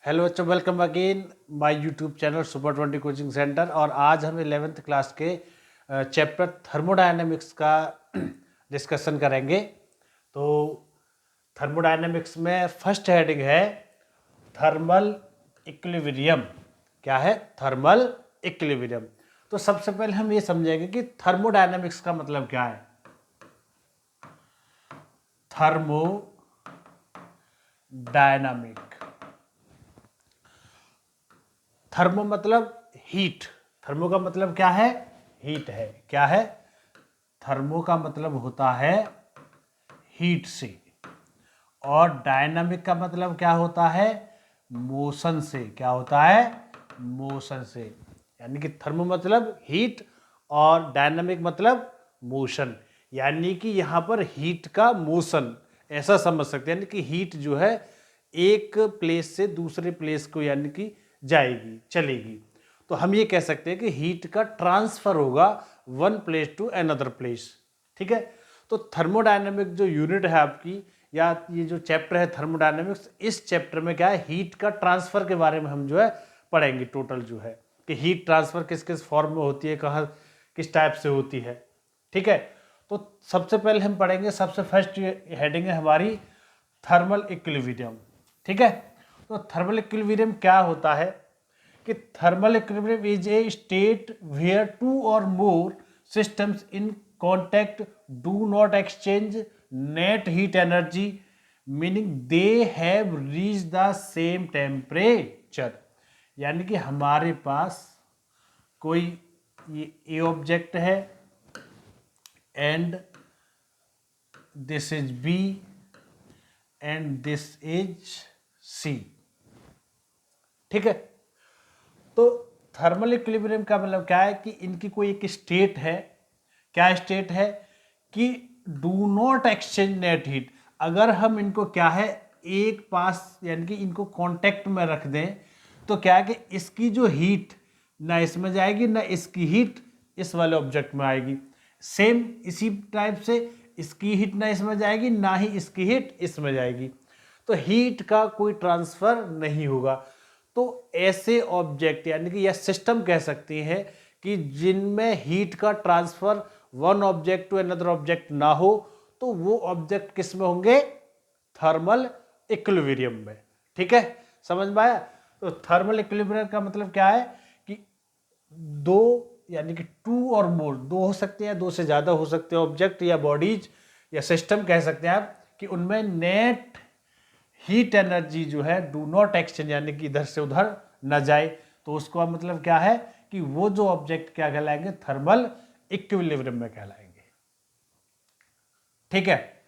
Hello बच्चों, welcome again my YouTube channel super 20 coaching centre. और आज हम 11th क्लास के चैप्टर थर्मोडायनेमिक्स का डिस्कशन करेंगे। तो थर्मोडायनेमिक्स में फर्स्ट हेडिंग है थर्मल इक्विलिब्रियम। क्या है? Thermal equilibrium. तो सबसे पहले हम ये समझेंगे कि थर्मोडायनेमिक्स का मतलब क्या है। थर्मोडायनामिक, थर्मो मतलब हीट। थर्मो का मतलब क्या है? हीट है। क्या है? थर्मो का मतलब होता है हीट से। और डायनामिक का मतलब क्या होता है? मोशन से। क्या होता है? मोशन से। यानी कि थर्मो मतलब हीट और डायनामिक मतलब मोशन। यानी कि यहाँ पर हीट का मोशन ऐसा समझ सकते हैं, यानी कि हीट जो है एक प्लेस से दूसरे प्लेस को यानी कि जाएगी, चलेगी। तो हम ये कह सकते हैं कि हीट का ट्रांसफर होगा one place to another place. ठीक है। तो थर्मोडायनेमिक जो यूनिट है आपकी, या ये जो चैप्टर है थर्मोडायनेमिक्स, इस चैप्टर में क्या है, हीट का ट्रांसफर के बारे में हम जो है पढ़ेंगे। टोटल जो है कि हीट ट्रांसफर किस किस फॉर्म में होती है, कहाँ किस टाइप से होती है। ठीक है। तो सबसे पहले हम पढ़ेंगे, सबसे फर्स्ट हेडिंग है हमारी थर्मल इक्विलिब्रियम। ठीक है। तो थर्मल इक्विलिब्रियम क्या होता है कि thermal equilibrium is a state where two or more systems in contact do not exchange net heat energy, meaning they have reach the same temperature. यानी कि हमारे पास कोई ये ए ऑब्जेक्ट है and this is B and this is C. ठीक है। तो थर्मल इक्विलिब्रियम का मतलब क्या है कि इनकी कोई एक स्टेट है। क्या स्टेट है? कि do not exchange net heat. अगर हम इनको क्या है एक पास यानी कि इनको कांटेक्ट में रख दें तो क्या है कि इसकी जो हीट ना इसमें जाएगी ना इसकी हीट इस वाले ऑब्जेक्ट में आएगी। सेम इसी टाइप से इसकी हीट ना इसमें जाएगी ना ही इसकी हीट इसमें जाएगी। तो हीट का कोई ट्रांसफर नहीं होगा। तो ऐसे ऑब्जेक्ट यानी कि यह सिस्टम कह सकते हैं कि जिनमें हीट का transfer one object to another object ना हो, तो वो ऑब्जेक्ट किस में होंगे? थर्मल इक्विलिब्रियम में। ठीक है, समझ में आया? तो थर्मल इक्विलिब्रियम का मतलब क्या है कि दो यानी कि टू और मोर, दो हो सकते हैं, दो से ज्यादा हो सकते हैं ऑब्जेक्ट या बॉडीज या सिस्टम कह सकते हैं आप, कि उनमें नेट हीट एनर्जी जो है डू नॉट एक्सचेंज यानी कि इधर से उधर न जाए। तो उसका मतलब क्या है कि वो जो ऑब्जेक्ट क्या कहलाएंगे? थर्मल इक्विलिब्रियम में कहलाएंगे। ठीक है।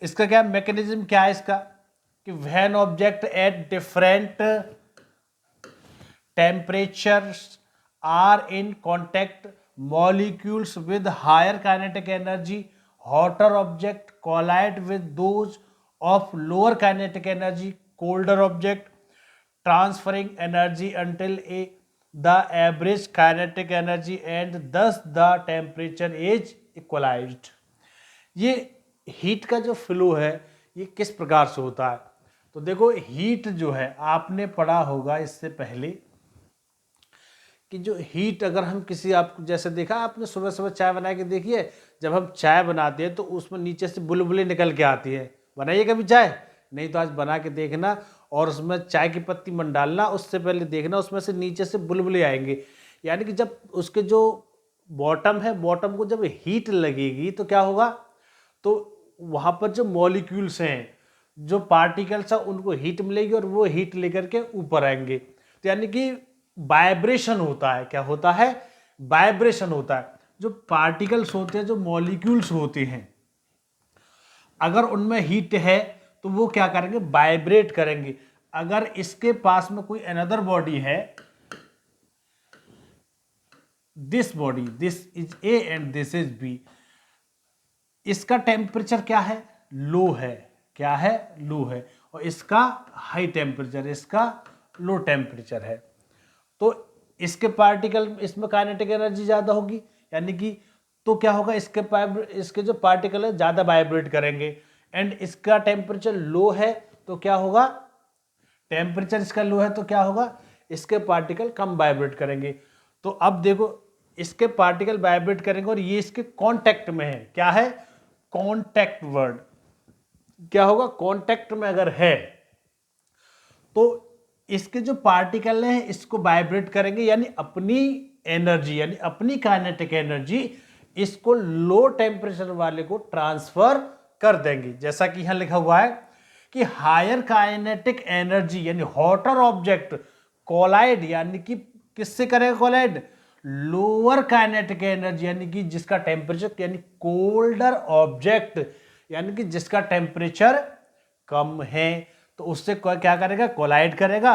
इसका क्या मैकेनिज्म क्या है इसका? कि when object at different temperatures are in contact molecules with higher kinetic energy, hotter object collide with those of lower kinetic energy, colder object, transferring energy until the average kinetic energy and thus the temperature is equalized। ये heat का जो flow है ये किस प्रकार से होता है? तो देखो, हीट जो है आपने पढ़ा होगा इससे पहले कि जो हीट, अगर हम किसी, आप जैसे देखा आपने सुबह सुबह चाय बना के देखिए, जब हम चाय बनाते हैं तो उसमें नीचे से बुलबुली निकल के आती है। बनाइए कभी चाय? नहीं तो आज बना के देखना और उसमें चाय की पत्ती मन डालना, उससे पहले देखना उसमें से नीचे से बुलबुले आएंगे। यानी कि जब उसके जो बॉटम है, बॉटम को जब हीट लगेगी तो क्या होगा? तो वहाँ पर जो मॉलिक्यूल्स हैं, जो पार्टिकल्स हैं, उनको हीट मिलेगी और वो हीट लेकर के ऊपर आएंगे। तो यानी कि वाइब्रेशन होता है। क्या होता है? वाइब्रेशन होता है। जो पार्टिकल्स होते हैं, जो मॉलिक्यूल्स होते हैं, अगर उनमें हीट है तो वो क्या करेंगे? वाइब्रेट करेंगे। अगर इसके पास में कोई अनदर बॉडी है, this body, this is A and this is B, इसका टेम्परेचर क्या है? लो है। क्या है? लो है। और इसका हाई टेम्परेचर, इसका लो टेम्परेचर है। तो इसके पार्टिकल, इसमें काइनेटिक एनर्जी ज्यादा होगी, यानी कि तो क्या होगा? इसके जो पार्टिकल है ज्यादा वाइब्रेट करेंगे। एंड इसका टेम्परेचर लो है तो क्या होगा? टेम्परेचर इसका लो है तो क्या होगा, इसके पार्टिकल कम वाइब्रेट करेंगे। तो अब देखो इसके पार्टिकल वाइब्रेट करेंगे और ये इसके कांटेक्ट में है, क्या है, कांटेक्ट वर्ड, क्या होगा, कांटेक्ट में अगर है तो इसके जो पार्टिकल हैं इसको वाइब्रेट करेंगे, यानी अपनी एनर्जी, यानी अपनी काइनेटिक एनर्जी इसको लो टेम्परेचर वाले को ट्रांसफर कर देंगे। जैसा कि यहां लिखा हुआ है कि हायर काइनेटिक एनर्जी यानी हॉटर ऑब्जेक्ट कोलाइड, यानी कि किससे करेगा कोलाइड, लोअर काइनेटिक एनर्जी यानी कि जिसका टेम्परेचर, यानी कोल्डर ऑब्जेक्ट यानी कि जिसका टेम्परेचर कम है, तो उससे क्या करेगा, कोलाइड करेगा।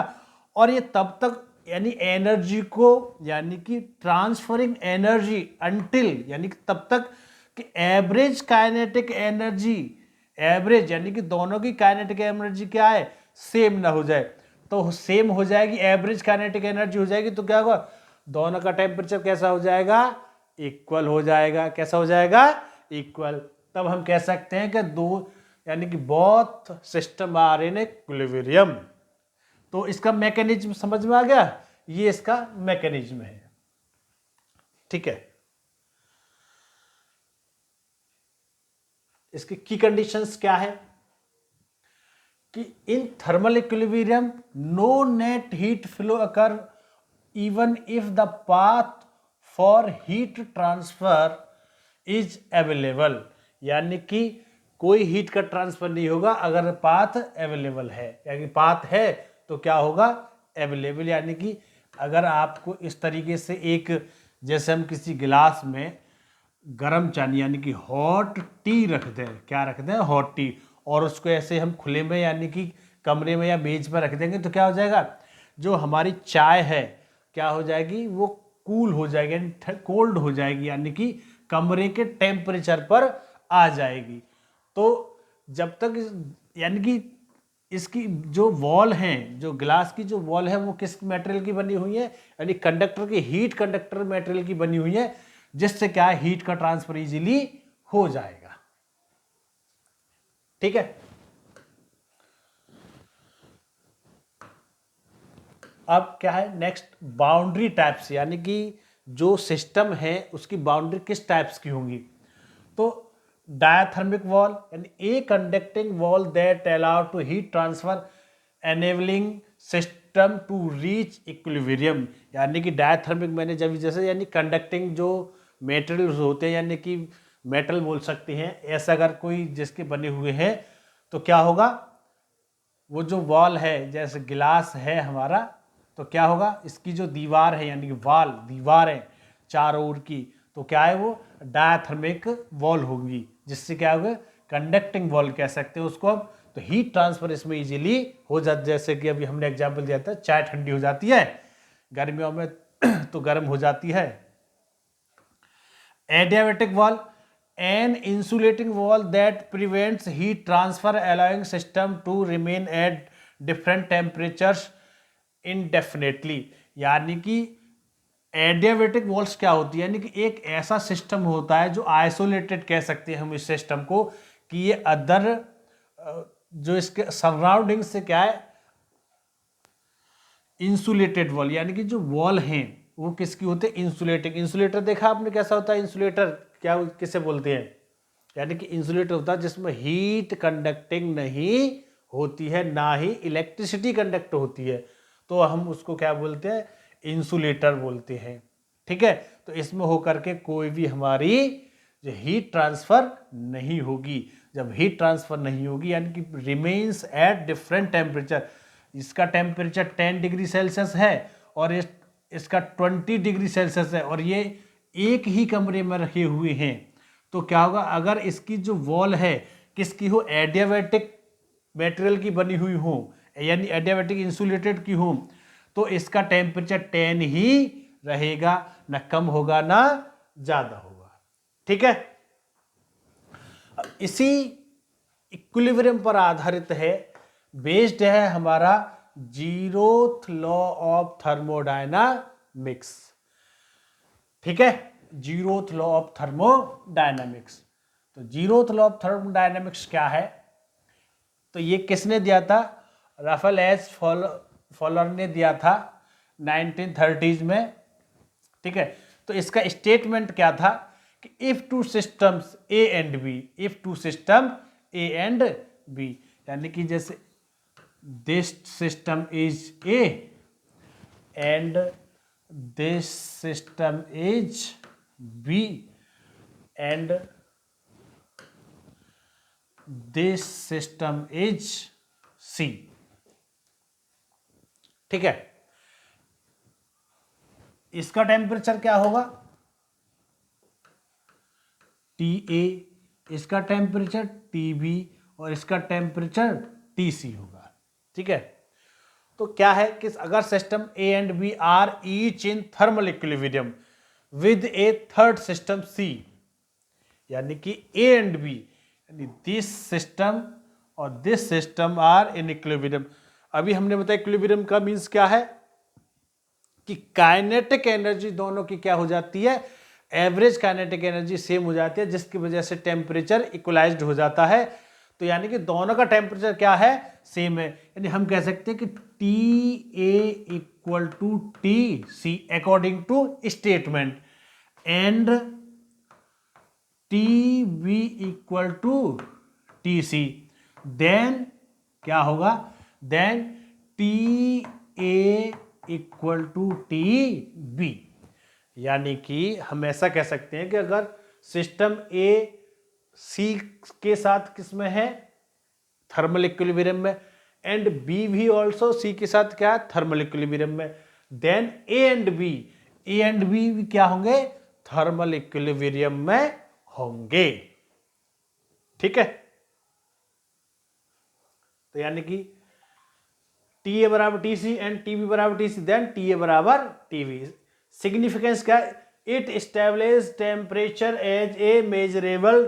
और ये तब तक यानी एनर्जी को, यानी कि ट्रांसफरिंग एनर्जी अंटिल, यानी कि तब तक कि एवरेज काइनेटिक एनर्जी, एवरेज यानी कि दोनों की काइनेटिक एनर्जी क्या है, सेम ना हो जाए। तो सेम हो जाएगी, एवरेज काइनेटिक एनर्जी हो जाएगी, तो क्या होगा, दोनों का टेम्परेचर कैसा हो जाएगा, इक्वल हो जाएगा। कैसा हो जाएगा, इक्वल। तब हम कह सकते हैं कि दो, यानी कि both system are in equilibrium. तो इसका मैकेनिज्म समझ में आ गया, ये इसका मैकेनिज्म है, ठीक है। इसकी की कंडीशंस क्या है कि in thermal equilibrium no net heat flow occur even if the path for heat transfer is available, यानी कि कोई हीट का ट्रांसफर नहीं होगा अगर पाथ अवेलेबल है, यानी पाथ है तो क्या होगा, अवेलेबल, यानी कि अगर आपको इस तरीके से एक, जैसे हम किसी गिलास में गर्म चाय यानी कि हॉट टी रख दें, क्या रख दें, हॉट टी, और उसको ऐसे हम खुले में यानी कि कमरे में या मेज पर रख देंगे तो क्या हो जाएगा, जो हमारी चाय है क्या हो जाएगी, वो कूल हो जाएगी, कोल्ड हो जाएगी, यानी कि कमरे के टेम्परेचर पर आ जाएगी। तो जब तक यानी कि इसकी जो वॉल है, जो ग्लास की जो वॉल है वो किस मटेरियल की बनी हुई है, यानी कंडक्टर की, हीट कंडक्टर मटेरियल की बनी हुई है, जिससे क्या है, हीट का ट्रांसफर इजीली हो जाएगा, ठीक है। अब क्या है नेक्स्ट, बाउंड्री टाइप्स, यानी कि जो सिस्टम है उसकी बाउंड्री किस टाइप्स की होंगी। तो डायथर्मिक वॉल यानी a conducting wall that allow to heat transfer enabling system to reach equilibrium, यानी कि डायथर्मिक मैंने जब जैसे यानी कंडक्टिंग जो मेटेरियल्स होते हैं, यानी कि मेटल बोल सकते हैं, ऐसा अगर कोई जिसके बने हुए हैं तो क्या होगा, वो जो वॉल है जैसे गिलास है हमारा, तो क्या होगा, इसकी जो दीवार है यानी कि वाल, दीवार है चारों ओर की, तो क्या है, वो डायथर्मिक वॉल होगी, जिससे क्या होगा, कंडक्टिंग वॉल कह सकते हैं उसको हम। तो हीट ट्रांसफर इसमें इजीली हो जाता, जैसे कि अभी हमने एग्जांपल दिया था, चाय ठंडी हो जाती है गर्मियों में तो गर्म हो जाती है। Adiabatic wall, an insulating wall that prevents heat transfer allowing system to remain at different temperatures indefinitely, यानी कि एडियाबैटिक वॉल्स क्या होती है, यानी कि एक ऐसा सिस्टम होता है जो आइसोलेटेड कह सकते हैं हम इस सिस्टम को, कि ये अदर जो इसके सराउंडिंग से क्या है, इंसुलेटेड वॉल, यानी कि जो वॉल हैं वो किसकी होते हैं, इंसुलेटिंग। इंसुलेटर देखा आपने कैसा होता है, इंसुलेटर क्या किसे बोलते हैं, यानी कि इंसुलेटर होता है जिसमें हीट कंडक्टिंग नहीं होती है, ना ही इलेक्ट्रिसिटी कंडक्ट होती है, तो हम उसको क्या बोलते हैं, इंसुलेटर बोलते हैं, ठीक है। तो इसमें होकर के कोई भी हमारी जो हीट ट्रांसफर नहीं होगी। जब हीट ट्रांसफर नहीं होगी यानी कि रिमेन्स एट डिफरेंट टेम्परेचर, इसका टेम्परेचर 10 डिग्री सेल्सियस है और इसका 20 डिग्री सेल्सियस है, और ये एक ही कमरे में रखे हुए हैं, तो क्या होगा, अगर इसकी जो वॉल है किसकी हो, एडियाबैटिक मटेरियल की बनी हुई हो, यानी एडियाबैटिक इंसुलेटेड की हो, तो इसका टेम्परेचर 10 ही रहेगा, ना कम होगा ना ज्यादा होगा, ठीक है। इसी इक्विलिब्रियम पर आधारित है, बेस्ड है हमारा जीरोथ लॉ ऑफ थर्मोडायनामिक्स, ठीक है, जीरोथ लॉ ऑफ थर्मोडायनामिक्स। तो जीरोथ लॉ ऑफ थर्मोडायनामिक्स क्या है, तो ये किसने दिया था, राफेल एच फॉलर ने दिया था 1930s में, ठीक है। तो इसका स्टेटमेंट क्या था कि if two systems A and B, if two system A and B, यानी कि जैसे this system is A and this system is B and this system is C, ठीक है। इसका टेम्परेचर क्या होगा, टी ए, इसका टेम्परेचर टी बी और इसका टेम्परेचर टी सी होगा, ठीक है। तो क्या है कि अगर system A and B are each in thermal equilibrium with a third system C, यानी कि ए एंड बी यानी दिस सिस्टम और this system are in equilibrium. अभी हमने बताया इक्विलिब्रियम का मीन्स क्या है कि काइनेटिक एनर्जी दोनों की क्या हो जाती है, एवरेज काइनेटिक एनर्जी सेम हो जाती है, जिसकी वजह से टेम्परेचर इक्वलाइज्ड हो जाता है। तो यानी कि दोनों का टेम्परेचर क्या है, सेम है। यानी हम कह सकते हैं कि T A equal to T C according to statement and T B equal to T C, then क्या होगा, then T A equal to T B. यानी कि हम ऐसा कह सकते हैं कि अगर सिस्टम ए सी के साथ किस में है, थर्मल इक्विलिब्रियम में, एंड बी भी ऑल्सो सी के साथ क्या है, थर्मल इक्विलिब्रियम में, देन ए एंड बी क्या होंगे, थर्मल इक्विलिब्रियम में होंगे, ठीक है। तो यानी कि टी ए बराबर T C and T B बराबर T C, then T A बराबर टी बी। सिग्निफिकेंस क्या है, it establish temperature as a measurable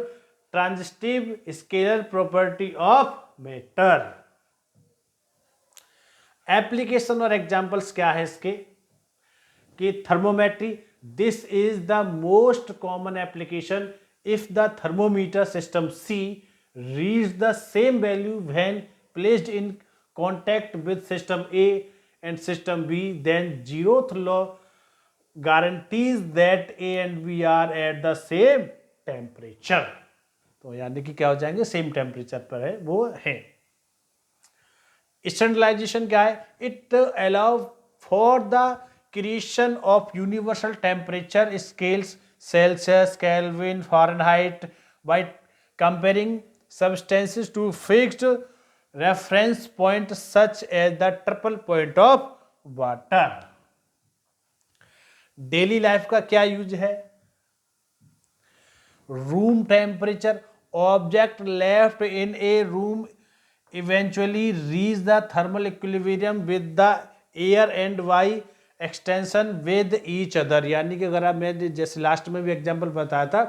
transitive scalar property of matter. Application और एग्जांपल्स क्या है इसके, कि thermometry, this is the most common application if the thermometer system C reach the same value when placed in contact with system A and system B, then zeroth law guarantees that A and B are at the same temperature। तो यानी कि क्या हो जाएंगे, same temperature पर है वो है। स्टैंडर्डाइजेशन क्या है, it allow for the creation of universal temperature scales Celsius, Kelvin, Fahrenheit by comparing substances to fixed reference point such as the triple point of water. Daily life का क्या use है, room temperature, object left in a room eventually reach the thermal equilibrium with the air and by extension with each other. यानी कि अगर आप, मैं जैसे last में भी एग्जांपल बताया था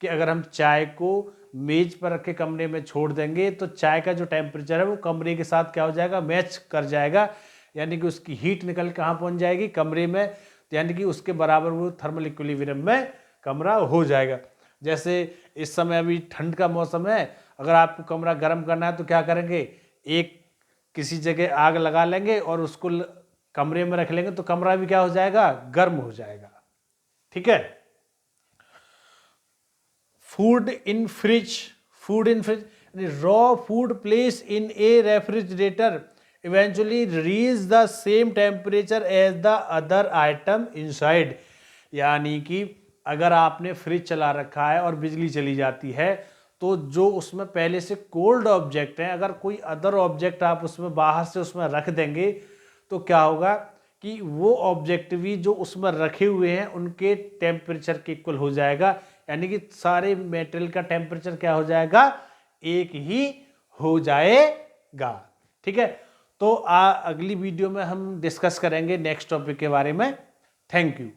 कि अगर हम चाय को मेज पर रख के कमरे में छोड़ देंगे तो चाय का जो टेम्परेचर है वो कमरे के साथ क्या हो जाएगा, मैच कर जाएगा, यानी कि उसकी हीट निकल कहाँ पहुँच जाएगी, कमरे में, तो यानी कि उसके बराबर वो थर्मल इक्विलिब्रियम में कमरा हो जाएगा। जैसे इस समय अभी ठंड का मौसम है, अगर आपको कमरा गर्म करना है तो क्या करेंगे, एक किसी जगह आग लगा लेंगे और उसको कमरे में रख लेंगे तो कमरा भी क्या हो जाएगा, गर्म हो जाएगा, ठीक है। Food in fridge, raw food place in a refrigerator eventually reach the same temperature as the other item inside. यानी कि अगर आपने फ्रिज चला रखा है और बिजली चली जाती है तो जो उसमें पहले से कोल्ड ऑब्जेक्ट हैं, अगर कोई अदर ऑब्जेक्ट आप उसमें बाहर से उसमें रख देंगे तो क्या होगा कि वो ऑब्जेक्ट भी जो उसमें रखे हुए हैं उनके टेम्परेचर के इक्वल हो जाएगा, यानी कि सारे मेटेरियल का टेम्परेचर क्या हो जाएगा, एक ही हो जाएगा, ठीक है। तो अगली वीडियो में हम डिस्कस करेंगे नेक्स्ट टॉपिक के बारे में। Thank you.